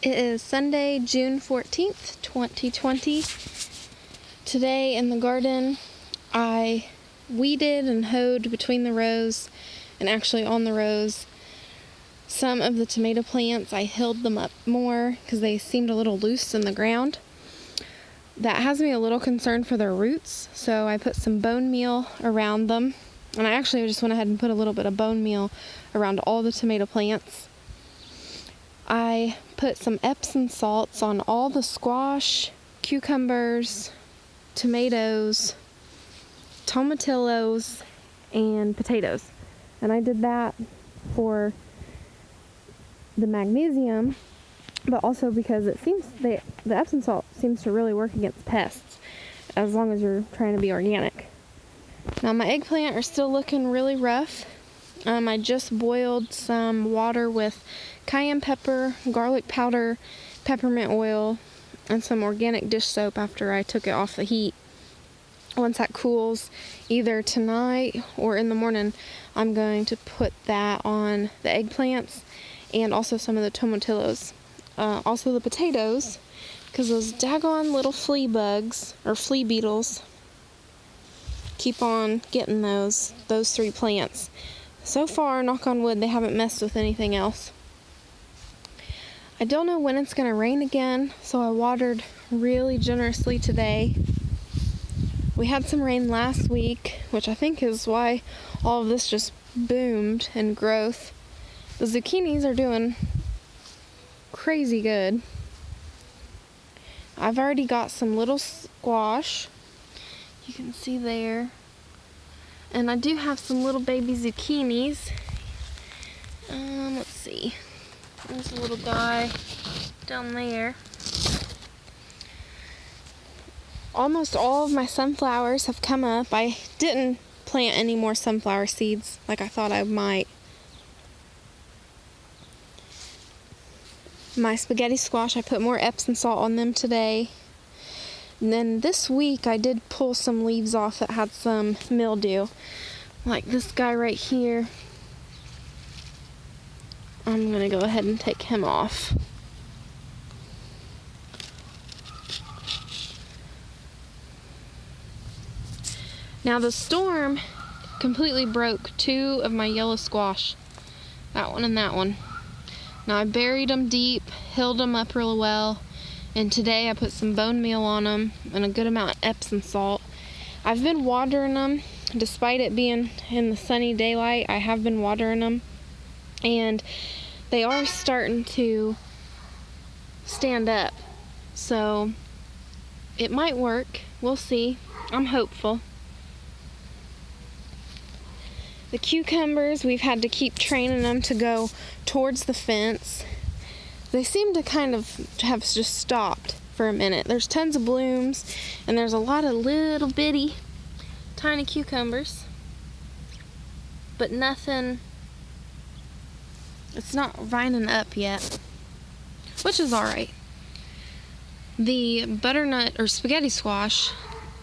It is Sunday, June 14th, 2020. Today in the garden, I weeded and hoed between the rows, and actually on the rows. Some of the tomato plants, I hilled them up more because they seemed a little loose in the ground. That has me a little concerned for their roots, so I put some bone meal around them. And I actually just went ahead and put a little bit of bone meal around all the tomato plants. I put some Epsom salts on all the squash, cucumbers, tomatoes, tomatillos, and potatoes. And I did that for the magnesium, but also because it seems the Epsom salt seems to really work against pests, as long as you're trying to be organic. Now my eggplant are still looking really rough. I just boiled some water with cayenne pepper, garlic powder, peppermint oil, and some organic dish soap after I took it off the heat. Once that cools, either tonight or in the morning, I'm going to put that on the eggplants and also some of the tomatillos. Also the potatoes, because those daggone little flea bugs, or flea beetles, keep on getting those three plants. So far, knock on wood, they haven't messed with anything else. I don't know when it's going to rain again, so I watered really generously today. We had some rain last week, which I think is why all of this just boomed in growth. The zucchinis are doing crazy good. I've already got some little squash. You can see there. And I do have some little baby zucchinis. Let's see. There's a little guy down there. Almost all of my sunflowers have come up. I didn't plant any more sunflower seeds like I thought I might. My spaghetti squash, I put more Epsom salt on them today. And then this week I did pull some leaves off that had some mildew. Like this guy right here. I'm going to go ahead and take him off. Now the storm completely broke two of my yellow squash. That one and that one. Now I buried them deep, hilled them up really well. And today I put some bone meal on them and a good amount of Epsom salt. I've been watering them. Despite it being in the sunny daylight, I have been watering them. And they are starting to stand up. So it might work. We'll see. I'm hopeful. The cucumbers, we've had to keep training them to go towards the fence. They seem to kind of have just stopped for a minute. There's tons of blooms, and there's a lot of little bitty tiny cucumbers, but nothing, it's not vining up yet, which is alright. The butternut or spaghetti squash,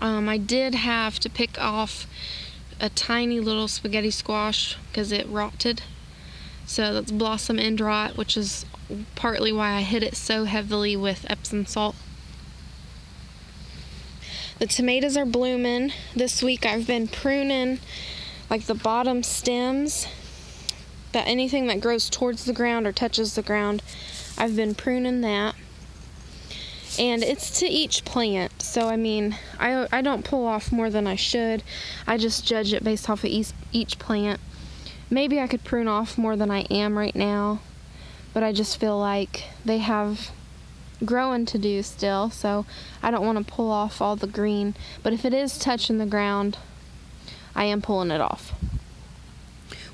I did have to pick off a tiny little spaghetti squash because it rotted. So that's blossom end rot, which is partly why I hit it so heavily with Epsom salt. The tomatoes are blooming. This week I've been pruning like the bottom stems, that anything that grows towards the ground or touches the ground, I've been pruning that. And it's to each plant, so I mean, I don't pull off more than I should. I just judge it based off of each plant. Maybe I could prune off more than I am right now, but I just feel like they have growing to do still, so I don't want to pull off all the green. But if it is touching the ground, I am pulling it off.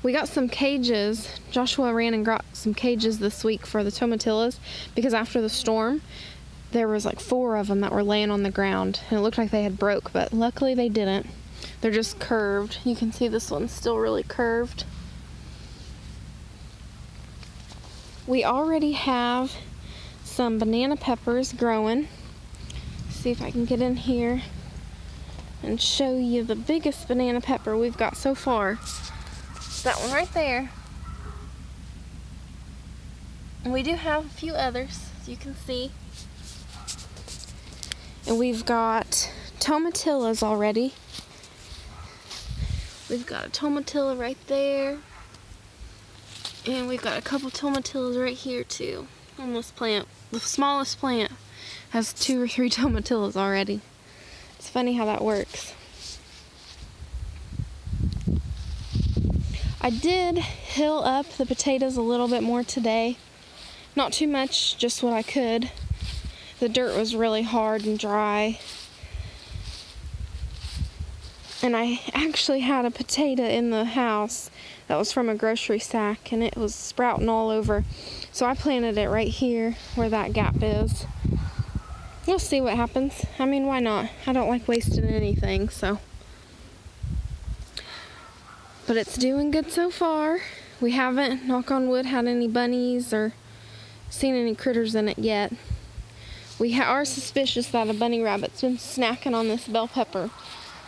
We got some cages. Joshua ran and got some cages this week for the tomatillos because after the storm, there was like 4 of them that were laying on the ground, and it looked like they had broke, but luckily they didn't. They're just curved. You can see this one's still really curved. We already have some banana peppers growing. See if I can get in here and show you the biggest banana pepper we've got so far. That one right there. And we do have a few others. as you can see. And we've got tomatillas already. We've got a tomatilla right there. And we've got a couple tomatillas right here too. On this plant. The smallest plant has 2 or 3 tomatillas already. It's funny how that works. I did hill up the potatoes a little bit more today. Not too much, just what I could. The dirt was really hard and dry. And I actually had a potato in the house that was from a grocery sack, and it was sprouting all over. So I planted it right here where that gap is. We'll see what happens. I mean, why not? I don't like wasting anything, so. But it's doing good so far. We haven't, knock on wood, had any bunnies or seen any critters in it yet. We are suspicious that a bunny rabbit's been snacking on this bell pepper,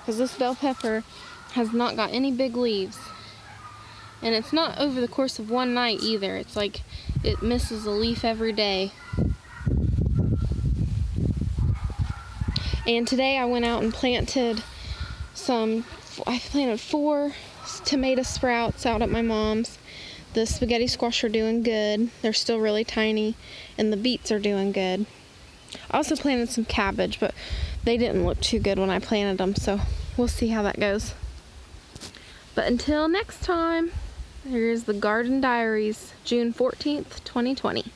because this bell pepper has not got any big leaves. And it's not over the course of one night either. It's like it misses a leaf every day. And today I went out and planted I planted 4 tomato sprouts out at my mom's. The spaghetti squash are doing good. They're still really tiny. And the beets are doing good. I also planted some cabbage, but they didn't look too good when I planted them, so we'll see how that goes. But until next time, here's the Garden Diaries, June 14th, 2020.